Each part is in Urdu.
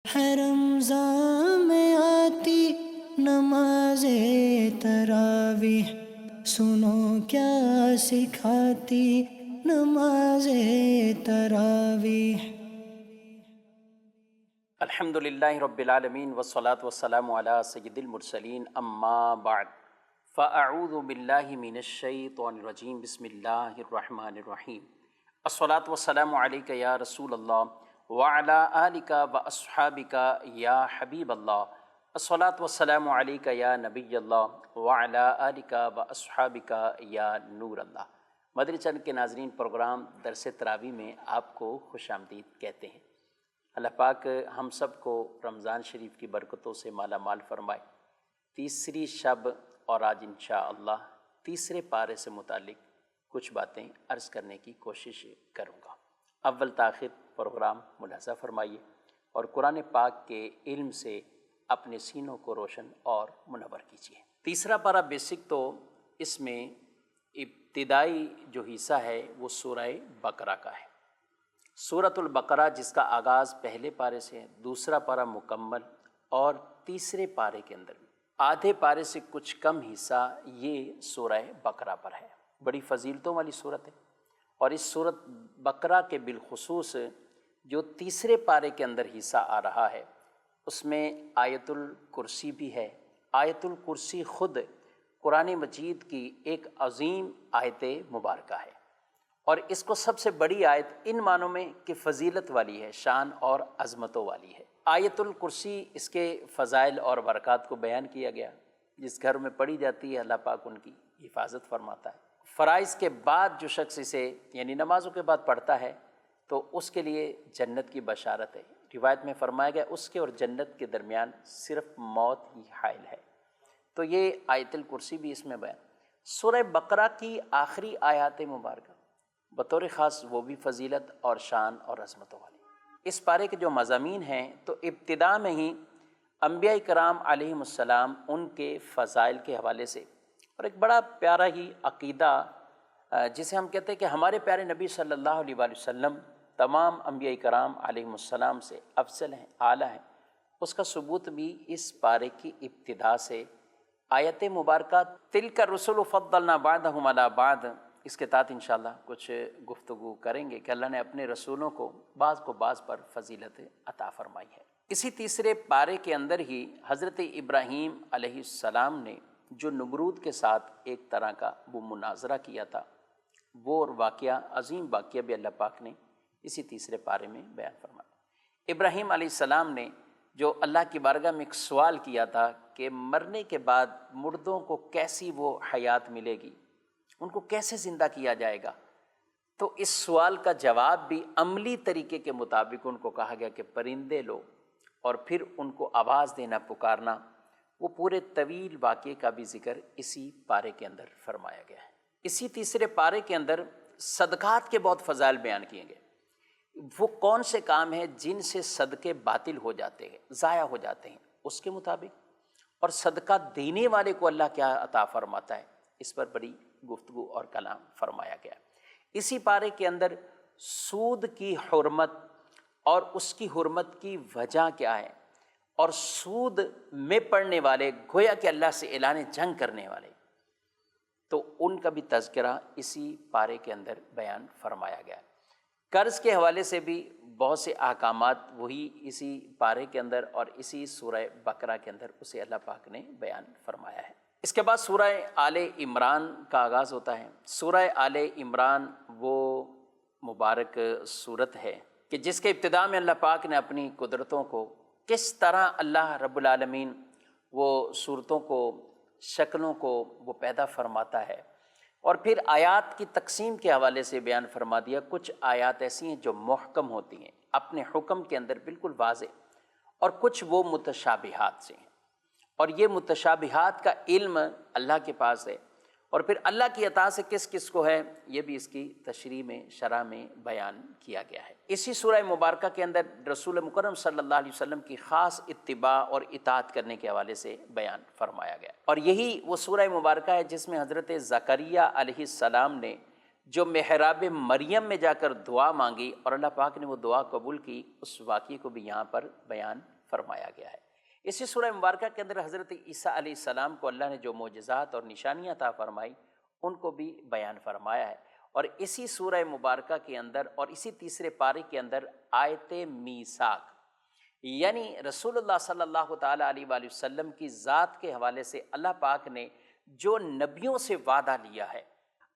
ہے رمضان میں آتی نماز تراویح، سنو کیا سکھاتی نماز تراویح۔ الحمد للہ رب العالمین والصلاة والسلام علی سید المرسلین، اما بعد فاعوذ باللہ من الشیطان الرجیم، بسم اللہ الرحمن الرحیم۔ الصلاة والسلام علیک یا رسول اللہ وعلی آلک واصحابک یا حبیب اللہ۔ الصلاة والسلام علیک یا نبی اللہ وعلی آلک واصحابک یا نور اللہ۔ مدنی چینل کے ناظرین، پروگرام درس تراویح میں آپ کو خوش آمدید کہتے ہیں۔ اللہ پاک ہم سب کو رمضان شریف کی برکتوں سے مالا مال فرمائے۔ تیسری شب اور آج انشاءاللہ تیسرے پارے سے متعلق کچھ باتیں عرض کرنے کی کوشش کروں گا۔ اول تاخیر پروگرام ملاحظہ فرمائیے اور قرآن پاک کے علم سے اپنے سینوں کو روشن اور منور کیجیے۔ تیسرا پارہ بیسک تو اس میں ابتدائی جو حصہ ہے وہ سورہ بقرہ کا ہے۔ سورۃ البقرہ جس کا آغاز پہلے پارے سے ہے، دوسرا پارہ مکمل، اور تیسرے پارے کے اندر بھی آدھے پارے سے کچھ کم حصہ یہ سورہ بقرہ پر ہے۔ بڑی فضیلتوں والی صورت ہے، اور اس سورۃ بقرہ کے بالخصوص جو تیسرے پارے کے اندر حصہ آ رہا ہے اس میں آیت الکرسی بھی ہے۔ آیت الکرسی خود قرآن مجید کی ایک عظیم آیت مبارکہ ہے، اور اس کو سب سے بڑی آیت ان معنوں میں کہ فضیلت والی ہے، شان اور عظمتوں والی ہے۔ آیت الکرسی، اس کے فضائل اور برکات کو بیان کیا گیا۔ جس گھر میں پڑھی جاتی ہے اللہ پاک ان کی حفاظت فرماتا ہے۔ فرائض کے بعد جو شخص اسے یعنی نمازوں کے بعد پڑھتا ہے تو اس کے لیے جنت کی بشارت ہے۔ روایت میں فرمایا گیا اس کے اور جنت کے درمیان صرف موت ہی حائل ہے۔ تو یہ آیت الکرسی بھی اس میں بیان۔ سورہ بقرہ کی آخری آیات مبارکہ بطور خاص وہ بھی فضیلت اور شان اور عظمتوں والی۔ اس پارے کے جو مضامین ہیں تو ابتدا میں ہی انبیاء کرام علیہم السلام ان کے فضائل کے حوالے سے، اور ایک بڑا پیارا ہی عقیدہ جسے ہم کہتے ہیں کہ ہمارے پیارے نبی صلی اللہ علیہ وآلہ وسلم تمام انبیاء کرام علیہم السلام سے افضل ہیں، اعلیٰ ہیں، اس کا ثبوت بھی اس پارے کی ابتدا سے آیت مبارکہ تلک الرسل فضلنا بعضهم علی بعض، اس کے تحت انشاءاللہ کچھ گفتگو کریں گے کہ اللہ نے اپنے رسولوں کو بعض پر فضیلت عطا فرمائی ہے۔ اسی تیسرے پارے کے اندر ہی حضرت ابراہیم علیہ السلام نے جو نمرود کے ساتھ ایک طرح کا وہ مناظرہ کیا تھا، وہ واقعہ، عظیم واقعہ بھی اللہ پاک نے اسی تیسرے پارے میں بیان فرمایا۔ ابراہیم علیہ السلام نے جو اللہ کی بارگاہ میں ایک سوال کیا تھا کہ مرنے کے بعد مردوں کو کیسی وہ حیات ملے گی، ان کو کیسے زندہ کیا جائے گا، تو اس سوال کا جواب بھی عملی طریقے کے مطابق ان کو کہا گیا کہ پرندے لو اور پھر ان کو آواز دینا، پکارنا۔ وہ پورے طویل واقعے کا بھی ذکر اسی پارے کے اندر فرمایا گیا ہے۔ اسی تیسرے پارے کے اندر صدقات کے بہت فضائل بیان کیے گئے۔ وہ کون سے کام ہیں جن سے صدقے باطل ہو جاتے ہیں، ضائع ہو جاتے ہیں، اس کے مطابق، اور صدقہ دینے والے کو اللہ کیا عطا فرماتا ہے، اس پر بڑی گفتگو اور کلام فرمایا گیا۔ اسی پارے کے اندر سود کی حرمت اور اس کی حرمت کی وجہ کیا ہے، اور سود میں پڑنے والے گویا کہ اللہ سے اعلان جنگ کرنے والے، تو ان کا بھی تذکرہ اسی پارے کے اندر بیان فرمایا گیا۔ قرض کے حوالے سے بھی بہت سے احکامات وہی اسی پارے کے اندر اور اسی سورہ بقرہ کے اندر اسے اللہ پاک نے بیان فرمایا ہے۔ اس کے بعد سورہ آل عمران کا آغاز ہوتا ہے۔ سورہ آل عمران وہ مبارک صورت ہے کہ جس کے ابتدا میں اللہ پاک نے اپنی قدرتوں کو کس طرح اللہ رب العالمین وہ صورتوں کو، شکلوں کو وہ پیدا فرماتا ہے، اور پھر آیات کی تقسیم کے حوالے سے بیان فرما دیا۔ کچھ آیات ایسی ہیں جو محکم ہوتی ہیں، اپنے حکم کے اندر بالکل واضح، اور کچھ وہ متشابہات سے ہیں، اور یہ متشابہات کا علم اللہ کے پاس ہے، اور پھر اللہ کی عطا سے کس کس کو ہے یہ بھی اس کی تشریح میں، شرح میں بیان کیا گیا ہے۔ اسی سورہ مبارکہ کے اندر رسول مکرم صلی اللہ علیہ وسلم کی خاص اتباع اور اطاعت کرنے کے حوالے سے بیان فرمایا گیا، اور یہی وہ سورہ مبارکہ ہے جس میں حضرت زکریا علیہ السلام نے جو محراب مریم میں جا کر دعا مانگی اور اللہ پاک نے وہ دعا قبول کی، اس واقعے کو بھی یہاں پر بیان فرمایا گیا ہے۔ اسی سورہ مبارکہ کے اندر حضرت عیسیٰ علیہ السلام کو اللہ نے جو معجزات اور نشانیاں عطا فرمائی ان کو بھی بیان فرمایا ہے۔ اور اسی سورہ مبارکہ کے اندر اور اسی تیسرے پارے کے اندر آیت میثاق، یعنی رسول اللہ صلی اللہ تعالیٰ علیہ وآلہ وسلم کی ذات کے حوالے سے اللہ پاک نے جو نبیوں سے وعدہ لیا ہے،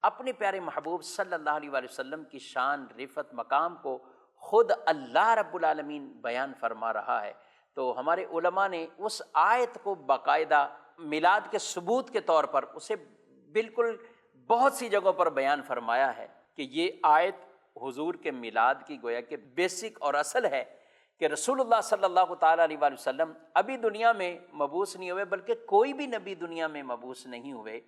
اپنے پیارے محبوب صلی اللہ علیہ وآلہ وسلم کی شان، رفعت، مقام کو خود اللہ رب العالمین بیان فرما رہا ہے۔ تو ہمارے علماء نے اس آیت کو باقاعدہ میلاد کے ثبوت کے طور پر اسے بالکل بہت سی جگہوں پر بیان فرمایا ہے کہ یہ آیت حضور کے میلاد کی گویا کہ بیسک اور اصل ہے کہ رسول اللہ صلی اللہ تعالیٰ علیہ وآلہ وسلم ابھی دنیا میں مبعوث نہیں ہوئے، بلکہ کوئی بھی نبی دنیا میں مبعوث نہیں ہوئے۔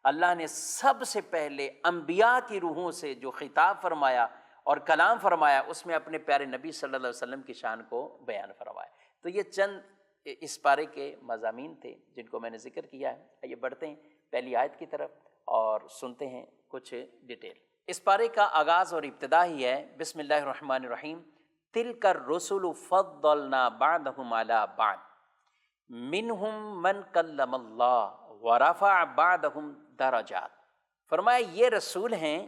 اللہ نے سب سے پہلے انبیاء کی روحوں سے جو خطاب فرمایا اور کلام فرمایا، اس میں اپنے پیارے نبی صلی اللہ علیہ وسلم کی شان کو بیان فرمایا۔ تو یہ چند اس پارے کے مضامین تھے جن کو میں نے ذکر کیا ہے۔ آئیے بڑھتے ہیں پہلی آیت کی طرف اور سنتے ہیں کچھ ڈیٹیل۔ اس پارے کا آغاز اور ابتدا ہی ہے بسم اللہ الرحمن الرحیم، تلک الرسل فضلنا بعضهم علی بعض منہم من کلم اللہ ورفع بعضهم درجات۔ فرمایا یہ رسول ہیں،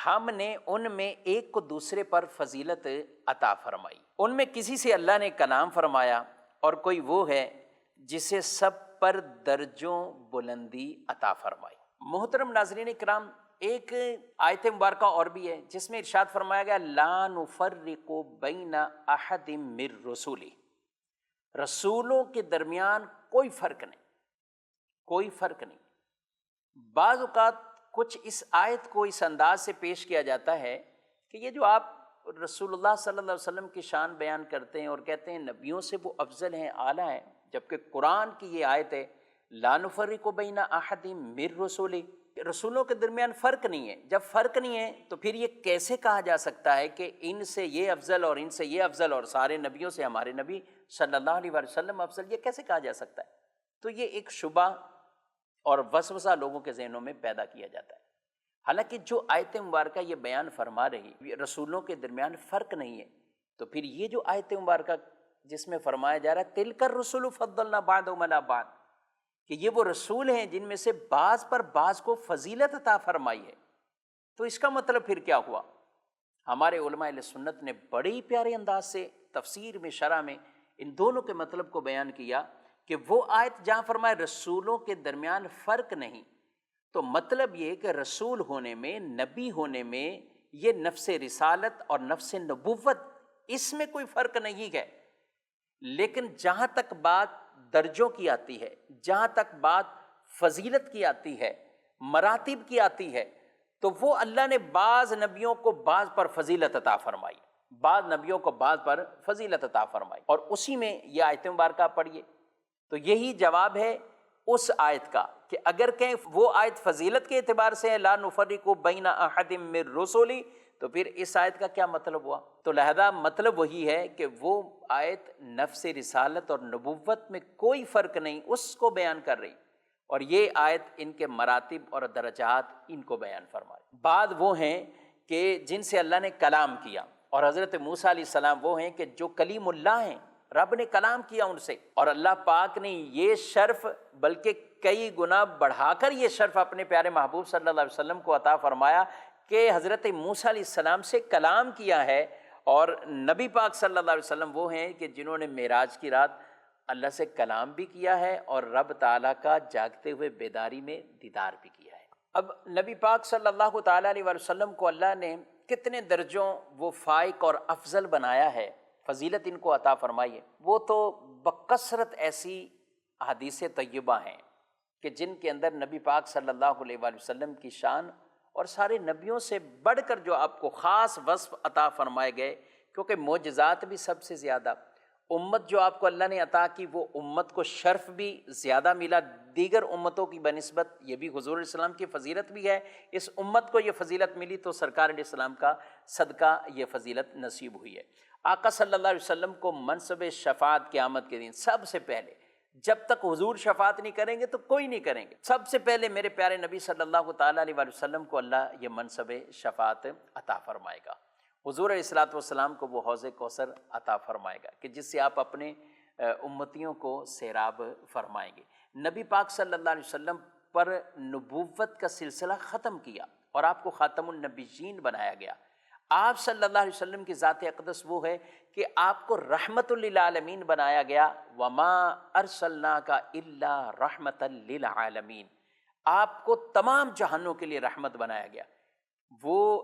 ہم نے ان میں ایک کو دوسرے پر فضیلت عطا فرمائی۔ ان میں کسی سے اللہ نے کلام فرمایا اور کوئی وہ ہے جسے سب پر درجوں بلندی عطا فرمائی۔ محترم ناظرین کرام، ایک آیت مبارکہ اور بھی ہے جس میں ارشاد فرمایا گیا لا نفرق بین احد من رسولی، رسولوں کے درمیان کوئی فرق نہیں، کوئی فرق نہیں۔ بعض اوقات کچھ اس آیت کو اس انداز سے پیش کیا جاتا ہے کہ یہ جو آپ رسول اللہ صلی اللہ علیہ وسلم کی شان بیان کرتے ہیں اور کہتے ہیں نبیوں سے وہ افضل ہیں، اعلیٰ ہیں، جبکہ قرآن کی یہ آیت ہے لا نفرق بین احد من رسولی، رسولوں کے درمیان فرق نہیں ہے۔ جب فرق نہیں ہے تو پھر یہ کیسے کہا جا سکتا ہے کہ ان سے یہ افضل اور ان سے یہ افضل اور سارے نبیوں سے ہمارے نبی صلی اللہ علیہ وسلم افضل؟ یہ کیسے کہا جا سکتا ہے؟ تو یہ ایک شبہ اور وسوسہ لوگوں کے ذہنوں میں پیدا کیا جاتا ہے۔ حالانکہ جو آیت مبارکہ یہ بیان فرما رہی رسولوں کے درمیان فرق نہیں ہے، تو پھر یہ جو آیت مبارکہ جس میں فرمایا جا رہا ہے تلک الرسل فضلنا بعضهم علی بعض، کہ یہ وہ رسول ہیں جن میں سے بعض پر بعض کو فضیلت عطا فرمائی ہے، تو اس کا مطلب پھر کیا ہوا؟ ہمارے علماء اہل سنت نے بڑے ہی پیارے انداز سے تفسیر میں، شرح میں ان دونوں کے مطلب کو بیان کیا کہ وہ آیت جہاں فرمائے رسولوں کے درمیان فرق نہیں، تو مطلب یہ کہ رسول ہونے میں، نبی ہونے میں، یہ نفس رسالت اور نفس نبوت اس میں کوئی فرق نہیں ہے۔ لیکن جہاں تک بات درجوں کی آتی ہے، جہاں تک بات فضیلت کی آتی ہے، مراتب کی آتی ہے، تو وہ اللہ نے بعض نبیوں کو بعض پر فضیلت عطا فرمائی، بعض نبیوں کو بعض پر فضیلت عطا فرمائی، اور اسی میں یہ آیت مبارکہ پڑھیے۔ تو یہی جواب ہے اس آیت کا کہ اگر کہیں وہ آیت فضیلت کے اعتبار سے ہے لا نفرق بین احد من رسولی، تو پھر اس آیت کا کیا مطلب ہوا؟ تو لہذا مطلب وہی ہے کہ وہ آیت نفس رسالت اور نبوت میں کوئی فرق نہیں اس کو بیان کر رہی، اور یہ آیت ان کے مراتب اور درجات ان کو بیان فرمائی۔ بعد وہ ہیں کہ جن سے اللہ نے کلام کیا، اور حضرت موسیٰ علیہ السلام وہ ہیں کہ جو کلیم اللہ ہیں، رب نے کلام کیا ان سے، اور اللہ پاک نے یہ شرف بلکہ کئی گنا بڑھا کر یہ شرف اپنے پیارے محبوب صلی اللہ علیہ وسلم کو عطا فرمایا کہ حضرت موسیٰ علیہ السلام سے کلام کیا ہے۔ اور نبی پاک صلی اللہ علیہ وسلم وہ ہیں کہ جنہوں نے معراج کی رات اللہ سے کلام بھی کیا ہے اور رب تعالیٰ کا جاگتے ہوئے بیداری میں دیدار بھی کیا ہے۔ اب نبی پاک صلی اللہ تعالیٰ علیہ وسلم کو اللہ نے کتنے درجوں وہ فائق اور افضل بنایا ہے، فضیلت ان کو عطا فرمائی ہے، وہ تو بکثرت ایسی احادیث طیبہ ہیں کہ جن کے اندر نبی پاک صلی اللہ علیہ وآلہ وسلم کی شان اور سارے نبیوں سے بڑھ کر جو آپ کو خاص وصف عطا فرمائے گئے، کیونکہ معجزات بھی سب سے زیادہ، امت جو آپ کو اللہ نے عطا کی وہ امت کو شرف بھی زیادہ ملا دیگر امتوں کی بنسبت، یہ بھی حضور علیہ السلام کی فضیلت بھی ہے۔ اس امت کو یہ فضیلت ملی تو سرکار علیہ السلام کا صدقہ یہ فضیلت نصیب ہوئی ہے۔ آقا صلی اللہ علیہ وسلم کو منصب شفاعت قیامت کے دن سب سے پہلے جب تک حضور شفاعت نہیں کریں گے تو کوئی نہیں کریں گے۔ سب سے پہلے میرے پیارے نبی صلی اللہ تعالیٰ علیہ وآلہ وسلم کو اللہ یہ منصب شفاعت عطا فرمائے گا۔ حضور علیہ الصلوۃ والسلام کو وہ حوض کوثر عطا فرمائے گا کہ جس سے آپ اپنے امتیوں کو سیراب فرمائیں گے۔ نبی پاک صلی اللہ علیہ وسلم پر نبوت کا سلسلہ ختم کیا اور آپ کو خاتم النبیین بنایا گیا۔ آپ صلی اللہ علیہ وسلم کی ذات اقدس وہ ہے کہ آپ کو رحمت للعالمین بنایا گیا، وما ارسلناک الا رحمتا للعالمین، آپ کو تمام جہانوں کے لیے رحمت بنایا گیا۔ وہ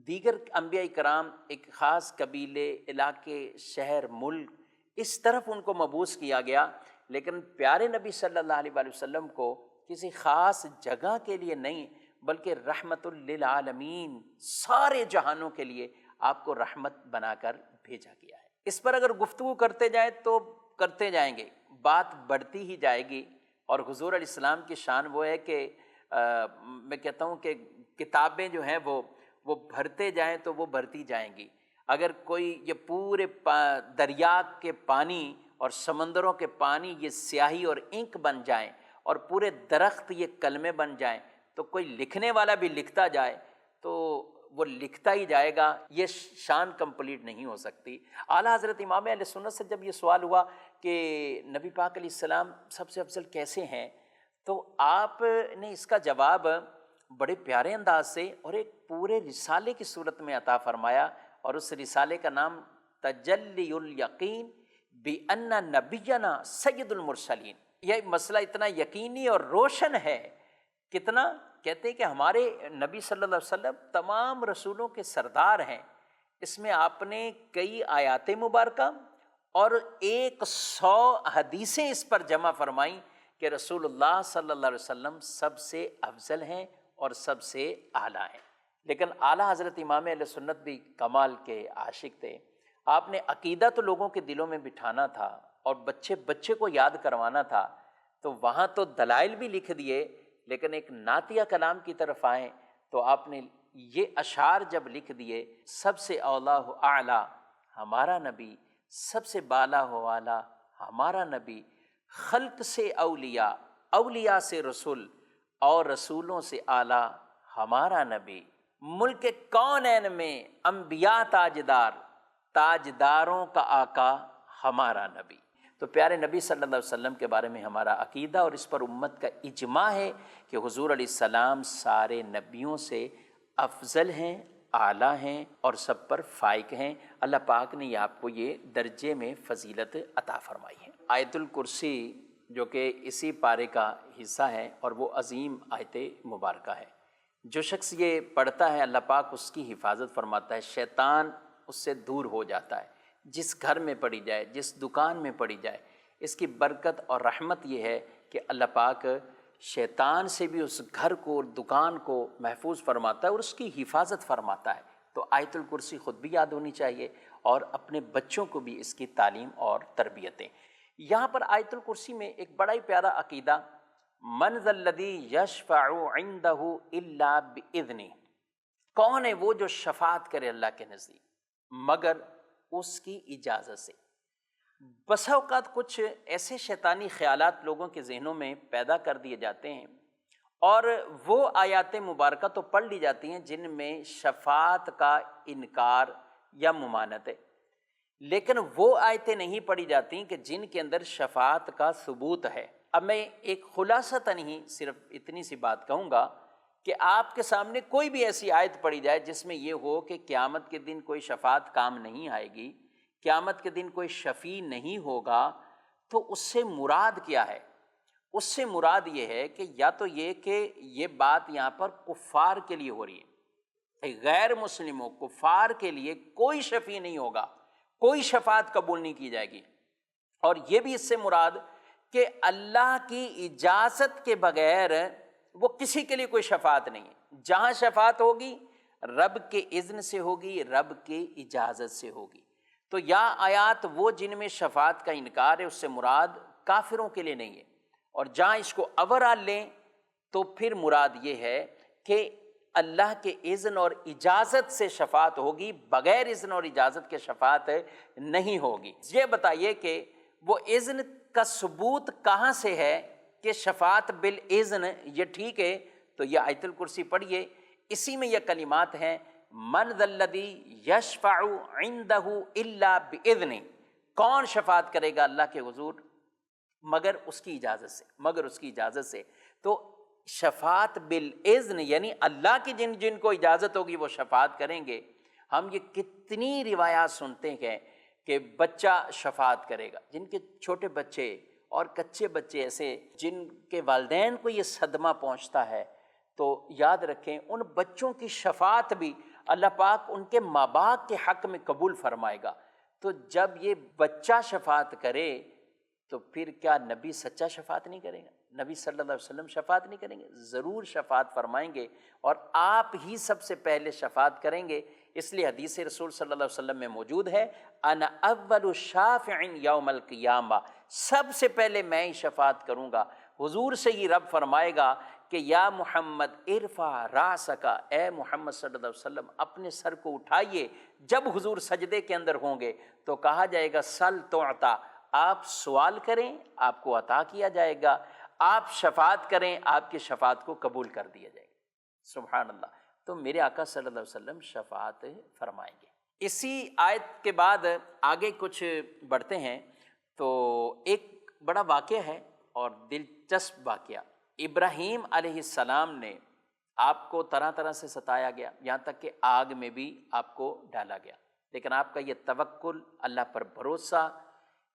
دیگر انبیاء کرام ایک خاص قبیلے، علاقے، شہر، ملک، اس طرف ان کو مبعوث کیا گیا، لیکن پیارے نبی صلی اللہ علیہ وآلہ وسلم کو کسی خاص جگہ کے لیے نہیں بلکہ رحمت للعالمین، سارے جہانوں کے لیے آپ کو رحمت بنا کر بھیجا گیا ہے۔ اس پر اگر گفتگو کرتے جائیں تو کرتے جائیں گے، بات بڑھتی ہی جائے گی، اور حضور علیہ السلام کی شان وہ ہے کہ میں کہتا ہوں کہ کتابیں جو ہیں وہ بھرتے جائیں تو وہ بھرتی جائیں گی۔ اگر کوئی یہ پورے دریا کے پانی اور سمندروں کے پانی یہ سیاہی اور انک بن جائیں اور پورے درخت یہ کلمے بن جائیں تو کوئی لکھنے والا بھی لکھتا جائے تو وہ لکھتا ہی جائے گا، یہ شان کمپلیٹ نہیں ہو سکتی۔ اعلیٰ حضرت امام اہل سنت سے جب یہ سوال ہوا کہ نبی پاک علیہ السلام سب سے افضل کیسے ہیں، تو آپ نے اس کا جواب بڑے پیارے انداز سے اور ایک پورے رسالے کی صورت میں عطا فرمایا، اور اس رسالے کا نام تجلی الیقین بأن نبینا سید المرسلین۔ یہ مسئلہ اتنا یقینی اور روشن ہے، کتنا، کہتے ہیں کہ ہمارے نبی صلی اللہ علیہ وسلم تمام رسولوں کے سردار ہیں۔ اس میں آپ نے کئی آیات مبارکہ اور 100 حدیثیں اس پر جمع فرمائیں کہ رسول اللہ صلی اللہ علیہ وسلم سب سے افضل ہیں اور سب سے اعلیٰ ہیں۔ لیکن اعلیٰ حضرت امام اہل سنت بھی کمال کے عاشق تھے۔ آپ نے عقیدہ تو لوگوں کے دلوں میں بٹھانا تھا اور بچے بچے کو یاد کروانا تھا، تو وہاں تو دلائل بھی لکھ دیے، لیکن ایک نعتیہ کلام کی طرف آئیں تو آپ نے یہ اشعار جب لکھ دیے، سب سے اولا و اعلیٰ ہمارا نبی، سب سے بالا و اعلیٰ ہمارا نبی، خلق سے اولیاء، اولیاء سے رسول اور رسولوں سے اعلیٰ ہمارا نبی، ملک کونین میں انبیاء تاجدار، تاجداروں کا آقا ہمارا نبی۔ تو پیارے نبی صلی اللہ علیہ وسلم کے بارے میں ہمارا عقیدہ اور اس پر امت کا اجماع ہے کہ حضور علیہ السلام سارے نبیوں سے افضل ہیں، اعلیٰ ہیں اور سب پر فائق ہیں۔ اللہ پاک نے آپ کو یہ درجے میں فضیلت عطا فرمائی ہے۔ آیت الکرسی جو کہ اسی پارے کا حصہ ہے اور وہ عظیم آیت مبارکہ ہے، جو شخص یہ پڑھتا ہے اللہ پاک اس کی حفاظت فرماتا ہے، شیطان اس سے دور ہو جاتا ہے۔ جس گھر میں پڑھی جائے، جس دکان میں پڑھی جائے، اس کی برکت اور رحمت یہ ہے کہ اللہ پاک شیطان سے بھی اس گھر کو اور دکان کو محفوظ فرماتا ہے اور اس کی حفاظت فرماتا ہے۔ تو آیت الکرسی خود بھی یاد ہونی چاہیے اور اپنے بچوں کو بھی اس کی تعلیم اور تربیتیں۔ یہاں پر آیت الکرسی میں ایک بڑا ہی پیارا عقیدہ، من ذا الذی یشفع عندہ الا باذنہ، کون ہے وہ جو شفاعت کرے اللہ کے نزدیک مگر اس کی اجازت سے۔ بسا اوقات کچھ ایسے شیطانی خیالات لوگوں کے ذہنوں میں پیدا کر دیے جاتے ہیں اور وہ آیات مبارکہ تو پڑھ لی جاتی ہیں جن میں شفاعت کا انکار یا ممانعت ہے، لیکن وہ آیتیں نہیں پڑھی جاتی کہ جن کے اندر شفاعت کا ثبوت ہے۔ اب میں ایک خلاصتاً ہی صرف اتنی سی بات کہوں گا کہ آپ کے سامنے کوئی بھی ایسی آیت پڑھی جائے جس میں یہ ہو کہ قیامت کے دن کوئی شفاعت کام نہیں آئے گی، قیامت کے دن کوئی شفیع نہیں ہوگا، تو اس سے مراد کیا ہے؟ اس سے مراد یہ ہے کہ یا تو یہ کہ یہ بات یہاں پر کفار کے لیے ہو رہی ہے، غیر مسلموں کفار کے لیے کوئی شفیع نہیں ہوگا، کوئی شفاعت قبول نہیں کی جائے گی، اور یہ بھی اس سے مراد کہ اللہ کی اجازت کے بغیر وہ کسی کے لیے کوئی شفاعت نہیں ہے۔ جہاں شفاعت ہوگی رب کے اذن سے ہوگی، رب کی اجازت سے ہوگی۔ تو یا آیات وہ جن میں شفاعت کا انکار ہے اس سے مراد کافروں کے لیے نہیں ہے، اور جہاں اس کو اوورآل لیں تو پھر مراد یہ ہے کہ اللہ کے اذن اور اجازت سے شفاعت ہوگی، بغیر اذن اور اجازت کے شفاعت نہیں ہوگی۔ یہ بتائیے کہ وہ اذن کا ثبوت کہاں سے ہے کہ شفاعت بالاذن یہ ٹھیک ہے؟ تو یہ آیت الکرسی پڑھیے، اسی میں یہ کلمات ہیں، من ذا الذی یشفع عندہ الا باذنہ، کون شفاعت کرے گا اللہ کے حضور مگر اس کی اجازت سے، مگر اس کی اجازت سے۔ تو شفاعت بالاذن یعنی اللہ کی جن کو اجازت ہوگی وہ شفاعت کریں گے۔ ہم یہ کتنی روایات سنتے ہیں کہ بچہ شفاعت کرے گا، جن کے چھوٹے بچے اور کچے بچے ایسے جن کے والدین کو یہ صدمہ پہنچتا ہے، تو یاد رکھیں ان بچوں کی شفاعت بھی اللہ پاک ان کے ماں باپ کے حق میں قبول فرمائے گا۔ تو جب یہ بچہ شفاعت کرے تو پھر کیا نبی سچا شفاعت نہیں کرے گا؟ نبی صلی اللہ علیہ وسلم شفاعت نہیں کریں گے؟ ضرور شفاعت فرمائیں گے، اور آپ ہی سب سے پہلے شفاعت کریں گے۔ اس لیے حدیث رسول صلی اللہ علیہ وسلم میں موجود ہے، انا اول شافع یوم القیامہ، سب سے پہلے میں ہی شفاعت کروں گا۔ حضور سے ہی رب فرمائے گا کہ یا محمد ارفع راسک، اے محمد صلی اللہ علیہ وسلم اپنے سر کو اٹھائیے۔ جب حضور سجدے کے اندر ہوں گے تو کہا جائے گا سل تعطا، آپ سوال کریں آپ کو عطا کیا جائے گا، آپ شفاعت کریں آپ کی شفاعت کو قبول کر دیا جائے گا۔ سبحان اللہ۔ تو میرے آقا صلی اللہ علیہ وسلم شفاعت فرمائیں گے۔ اسی آیت کے بعد آگے کچھ بڑھتے ہیں، تو ایک بڑا واقعہ ہے اور دلچسپ واقعہ۔ ابراہیم علیہ السلام نے آپ کو طرح طرح سے ستایا گیا، یہاں تک کہ آگ میں بھی آپ کو ڈالا گیا، لیکن آپ کا یہ توکل، اللہ پر بھروسہ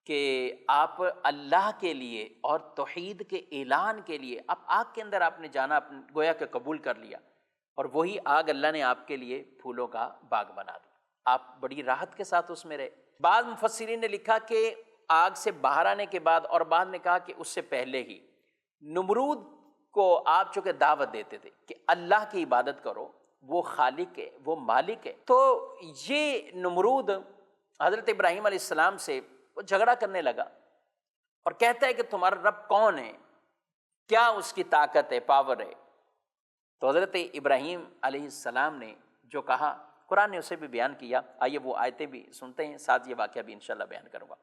کہ آپ اللہ کے لیے اور توحید کے اعلان کے لیے آپ آگ کے اندر آپ نے جانا گویا کہ قبول کر لیا، اور وہی آگ اللہ نے آپ کے لیے پھولوں کا باغ بنا دیا، آپ بڑی راحت کے ساتھ اس میں رہے۔ بعض مفسرین نے لکھا کہ آگ سے باہر آنے کے بعد، اور بعد نے کہا کہ اس سے پہلے ہی نمرود کو آپ چونکہ دعوت دیتے تھے کہ اللہ کی عبادت کرو، وہ خالق ہے، وہ مالک ہے، تو یہ نمرود حضرت ابراہیم علیہ السلام سے وہ جھگڑا کرنے لگا اور کہتا ہے کہ تمہارا رب کون ہے، کیا اس کی طاقت ہے، پاور ہے۔ تو حضرت ابراہیم علیہ السلام نے جو کہا قرآن نے اسے بھی بیان کیا، آئیے وہ آیتیں بھی سنتے ہیں، ساتھ یہ واقعہ بھی انشاءاللہ بیان کروں گا۔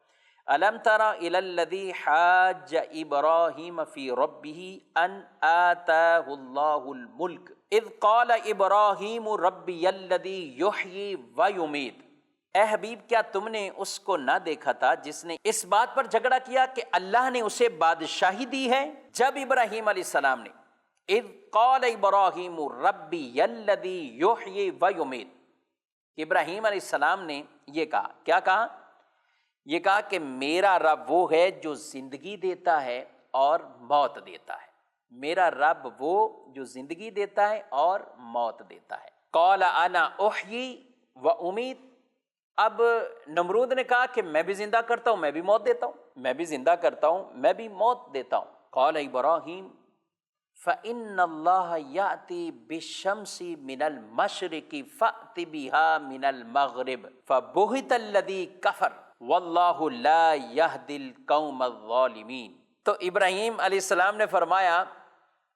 الم تر الی الذی حاج ابراہیم فی ربہ ان آتاہ اللہ الملک اذ قال ابراہیم ربی الذی یحیی ویمیت۔ اے حبیب کیا تم نے اس کو نہ دیکھا تھا جس نے اس بات پر جھگڑا کیا کہ اللہ نے اسے بادشاہی دی ہے؟ جب ابراہیم علیہ السلام نے اذ قال ابراہیم ربی الذی یحیی ویمیت، ابراہیم علیہ السلام نے یہ کہا، کیا کہا؟ یہ کہا کہ میرا رب وہ ہے جو زندگی دیتا ہے اور موت دیتا ہے، میرا رب وہ جو زندگی دیتا ہے اور موت دیتا ہے۔ قال انا احیی و امیت، اب نمرود نے کہا کہ میں بھی زندہ کرتا ہوں، میں بھی موت دیتا ہوں، میں بھی زندہ کرتا ہوں، میں بھی موت دیتا ہوں۔ قال ابراہیم فإن اللہ یأتی بالشمس من المشرق فأت بها من المغرب فبہت الذی کفر واللہ لا یہدی القوم الظالمین۔ تو ابراہیم علیہ السلام نے فرمایا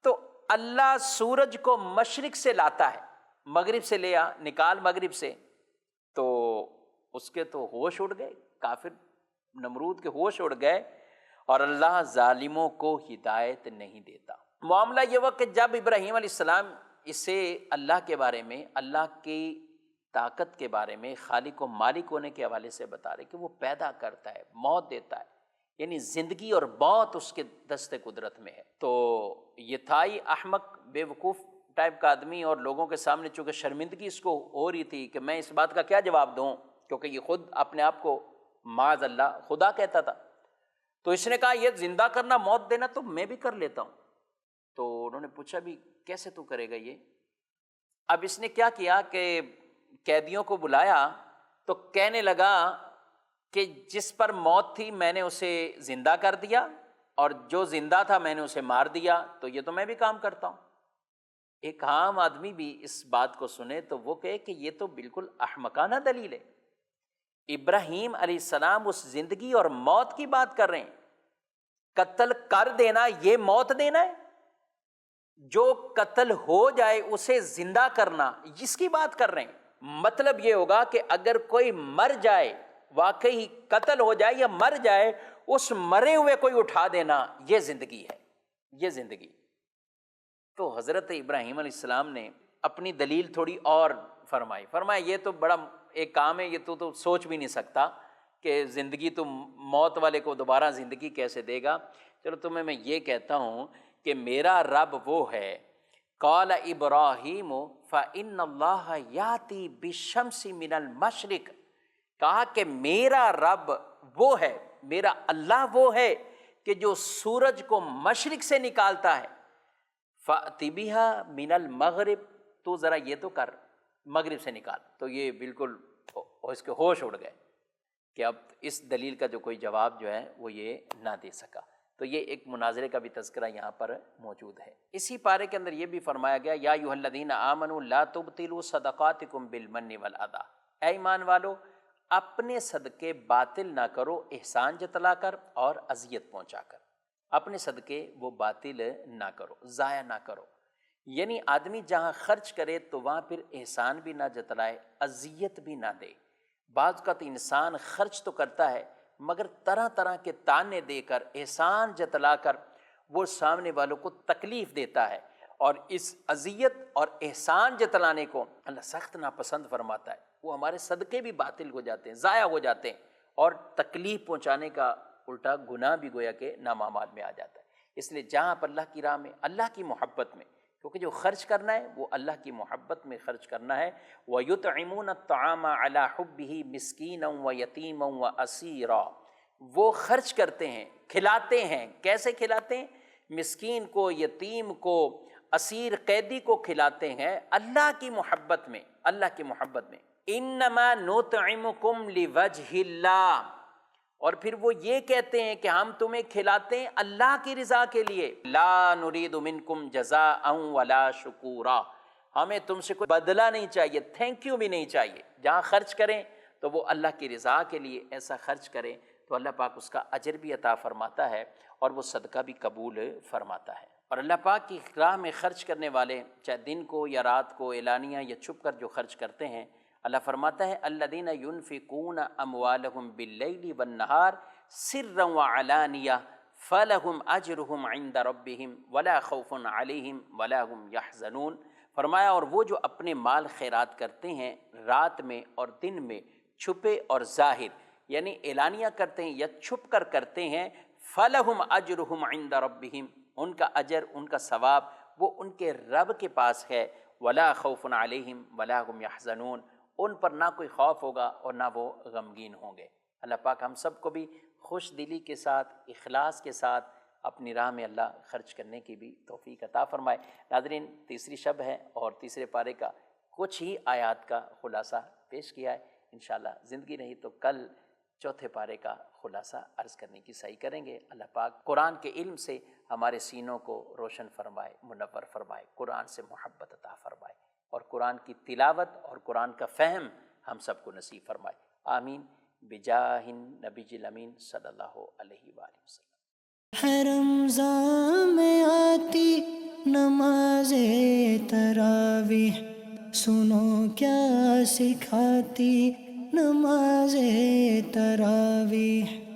تو اللہ سورج کو مشرق سے لاتا ہے، مغرب سے لے آ، نکال مغرب سے، تو اس کے تو ہوش اڑ گئے، کافر نمرود کے ہوش اڑ گئے، اور اللہ ظالموں کو ہدایت نہیں دیتا۔ معاملہ یہ ہوا کہ جب ابراہیم علیہ السلام اسے اللہ کے بارے میں، اللہ کی طاقت کے بارے میں، خالق و مالک ہونے کے حوالے سے بتا رہے کہ وہ پیدا کرتا ہے، موت دیتا ہے، یعنی زندگی اور موت اس کے دست قدرت میں ہے، تو یہ تھا ہی احمق بے وقوف ٹائپ کا آدمی، اور لوگوں کے سامنے چونکہ شرمندگی اس کو ہو رہی تھی کہ میں اس بات کا کیا جواب دوں، کیونکہ یہ خود اپنے آپ کو معاذ اللہ خدا کہتا تھا، تو اس نے کہا یہ زندہ کرنا موت دینا تو میں بھی کر لیتا ہوں۔ تو انہوں نے پوچھا بھی کیسے تو کرے گا یہ؟ اب اس نے کیا کیا کہ قیدیوں کو بلایا تو کہنے لگا کہ جس پر موت تھی میں نے اسے زندہ کر دیا، اور جو زندہ تھا میں نے اسے مار دیا، تو یہ تو میں بھی کام کرتا ہوں۔ ایک عام آدمی بھی اس بات کو سنے تو وہ کہے کہ یہ تو بالکل احمقانہ دلیل ہے۔ ابراہیم علیہ السلام اس زندگی اور موت کی بات کر رہے ہیں، قتل کر دینا یہ موت دینا ہے، جو قتل ہو جائے اسے زندہ کرنا اس کی بات کر رہے ہیں۔ مطلب یہ ہوگا کہ اگر کوئی مر جائے، واقعی قتل ہو جائے یا مر جائے، اس مرے ہوئے کوئی اٹھا دینا یہ زندگی ہے، یہ زندگی۔ تو حضرت ابراہیم علیہ السلام نے اپنی دلیل تھوڑی اور فرمایا یہ تو بڑا ایک کام ہے، یہ تو سوچ بھی نہیں سکتا کہ زندگی تو موت والے کو دوبارہ زندگی کیسے دے گا۔ چلو تمہیں میں یہ کہتا ہوں کہ میرا رب وہ ہے، قال ابراہیم فإن اللہ یاتی بالشمس من المشرق، کہا کہ میرا رب وہ ہے، میرا اللہ وہ ہے کہ جو سورج کو مشرق سے نکالتا ہے، فأت بها من المغرب، تو ذرا یہ تو کر مغرب سے نکال۔ تو یہ بالکل اس کے ہوش اڑ گئے کہ اب اس دلیل کا جو کوئی جواب جو ہے وہ یہ نہ دے سکا۔ تو یہ ایک مناظرے کا بھی تذکرہ یہاں پر موجود ہے۔ اسی پارے کے اندر یہ بھی فرمایا گیا یا ایھا الذین آمنوا لا تبطلوا صدقاتکم بالمن والاذی، اے ایمان والو اپنے صدقے باطل نہ کرو احسان جتلا کر اور اذیت پہنچا کر، اپنے صدقے وہ باطل نہ کرو، ضائع نہ کرو۔ یعنی آدمی جہاں خرچ کرے تو وہاں پھر احسان بھی نہ جتلائے، اذیت بھی نہ دے۔ بعض اوقات انسان خرچ تو کرتا ہے مگر طرح طرح کے تانے دے کر، احسان جتلا کر وہ سامنے والوں کو تکلیف دیتا ہے، اور اس اذیت اور احسان جتلانے کو اللہ سخت ناپسند فرماتا ہے۔ وہ ہمارے صدقے بھی باطل ہو جاتے ہیں، ضائع ہو جاتے ہیں، اور تکلیف پہنچانے کا الٹا گناہ بھی گویا کہ نامعمال میں آ جاتا ہے۔ اس لیے جہاں پر اللہ کی راہ میں، اللہ کی محبت میں، کیونکہ جو خرچ کرنا ہے وہ اللہ کی محبت میں خرچ کرنا ہے۔ وَيُطْعِمُونَ الطَّعَامَ عَلَىٰ حُبِّهِ مِسْكِينًا وَيَتِيمًا وَأَسِيرًا، وہ خرچ کرتے ہیں، کھلاتے ہیں۔ کیسے کھلاتے ہیں؟ مسکین کو، یتیم کو، اسیر قیدی کو کھلاتے ہیں اللہ کی محبت میں، اللہ کی محبت میں۔ انما نطعمکم لوجہ اللہ، اور پھر وہ یہ کہتے ہیں کہ ہم تمہیں کھلاتے ہیں اللہ کی رضا کے لیے۔ لا نرید منکم جزاء ولا شکورا، ہمیں تم سے کوئی بدلہ نہیں چاہیے، تھینک یو بھی نہیں چاہیے۔ جہاں خرچ کریں تو وہ اللہ کی رضا کے لیے ایسا خرچ کریں تو اللہ پاک اس کا اجر بھی عطا فرماتا ہے اور وہ صدقہ بھی قبول فرماتا ہے۔ اور اللہ پاک کی راہ میں خرچ کرنے والے، چاہے دن کو یا رات کو، اعلانیہ یا چھپ کر جو خرچ کرتے ہیں، اللہ فرماتا ہے الذین ینفقون اموالہم باللیل والنہار سرا وعلانیہ فلہم اجرہم عند ربہم ولا خوف علیہم ولا ہم یحزنون۔ فرمایا اور وہ جو اپنے مال خیرات کرتے ہیں رات میں اور دن میں، چھپے اور ظاہر، یعنی اعلانیہ کرتے ہیں یا چھپ کر کرتے ہیں، فلہم اجرہم عند ربہم، ان کا اجر، ان کا ثواب وہ ان کے رب کے پاس ہے، ولا خوف علیہم ولا ہم یحزنون، ان پر نہ کوئی خوف ہوگا اور نہ وہ غمگین ہوں گے۔ اللہ پاک ہم سب کو بھی خوش دلی کے ساتھ، اخلاص کے ساتھ اپنی راہ میں اللہ خرچ کرنے کی بھی توفیق عطا فرمائے۔ ناظرین، تیسری شب ہے اور تیسرے پارے کا کچھ ہی آیات کا خلاصہ پیش کیا ہے۔ انشاءاللہ زندگی رہی تو کل چوتھے پارے کا خلاصہ عرض کرنے کی سعی کریں گے۔ اللہ پاک قرآن کے علم سے ہمارے سینوں کو روشن فرمائے، منور فرمائے، قرآن سے محبت عطا فرمائے، اور قرآن کی تلاوت اور قرآن کا فہم ہم سب کو نصیب فرمائے۔ آمین بجاہ النبی الامین صلی اللہ علیہ وآلہ وسلم۔ ہے رمضان میں آتی نماز تراویح، سنو کیا سکھاتی نماز تراویح۔